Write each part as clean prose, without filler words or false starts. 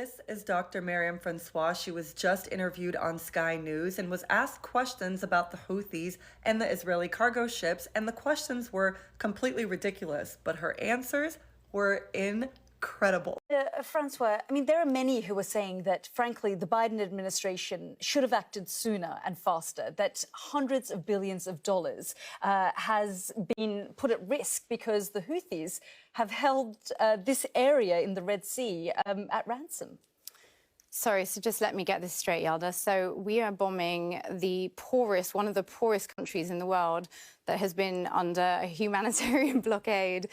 This is Dr. Myriam Francois. She was just interviewed on Sky News and was asked questions about the Houthis and the Israeli cargo ships, and the questions were completely ridiculous, but her answers were incredible. Francois, I mean, there are many who are saying that, frankly, the Biden administration should have acted sooner and faster, that hundreds of billions of dollars has been put at risk because the Houthis have held this area in the Red Sea at ransom. Sorry, so just let me get this straight, Yalda. So we are bombing the poorest, one of the poorest countries in the world that has been under a humanitarian blockade.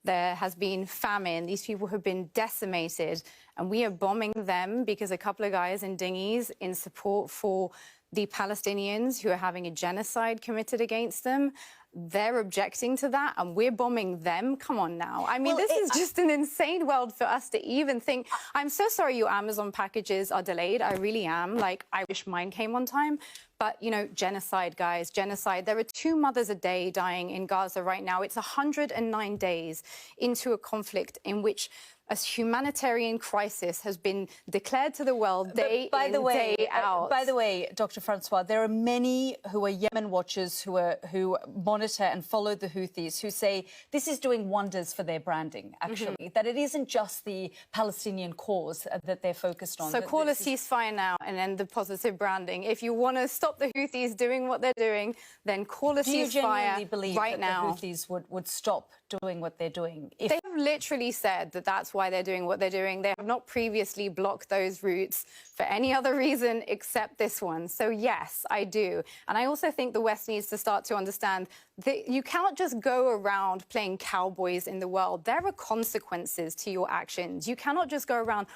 There has been famine. These people have been decimated, and we are bombing them because a couple of guys in dinghies in support for the Palestinians who are having a genocide committed against them. They're objecting to that, and we're bombing them. Come on now. I mean, this is just an insane world for us to even think. I'm so sorry your Amazon packages are delayed. I really am. Like, I wish mine came on time. But, you know, genocide, guys, genocide. There are 2 mothers a day dying in Gaza right now. It's 109 days into a conflict in which a humanitarian crisis has been declared to the world day in, day out. By the way, Dr. Francois, there are many who are Yemen watchers who monitor and follow the Houthis who say this is doing wonders for their branding, actually, that it isn't just the Palestinian cause that they're focused on. So call a ceasefire now and end the positive branding. If you want to stop the Houthis doing what they're doing, then call a ceasefire right now. Do you genuinely believe that the Houthis would stop doing what they're doing? They have literally said that that's why they're doing what they're doing. They have not previously blocked those routes for any other reason except this one. So yes, I do. And I also think the West needs to start to understand that you cannot just go around playing cowboys in the world. There are consequences to your actions. You cannot just go around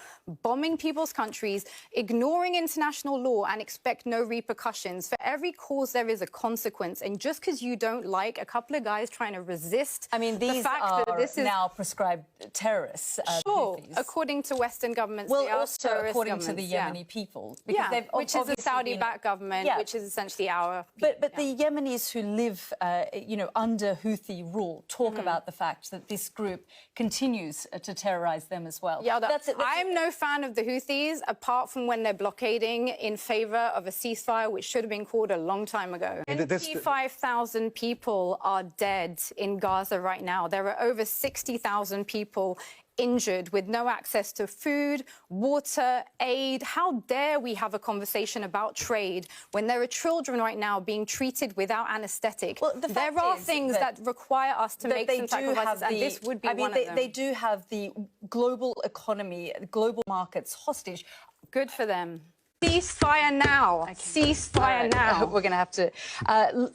bombing people's countries, ignoring international law and expect no repercussions. For every cause, there is a consequence. And just because you don't like a couple of guys trying to resist, I mean, these are now prescribed terrorists. Sure, according to Western governments, well, they are also according to the Yemeni people, because they've which is a Saudi-backed government, which is essentially our. But the Yemenis who live, you know, under Houthi rule talk about the fact that this group continues to terrorize them as well. Yeah, I'm no fan of the Houthis, apart from when they're blockading in favour of a ceasefire, which should have been called a long time ago. 25,000 people are dead in Gaza right now. There are over 60,000 people injured with no access to food, water, aid. How dare we have a conversation about trade when there are children right now being treated without anaesthetic? Well, there are things that require us to make some sacrifices, and this would be one of them. They do have the global economy, global markets hostage. Good for them. Ceasefire now. Okay. Ceasefire now. We're going to have to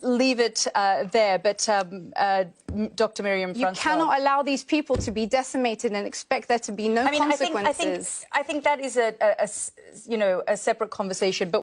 leave it there. But Dr. Myriam Francois, you cannot allow these people to be decimated and expect there to be no consequences. I think that is a separate conversation. But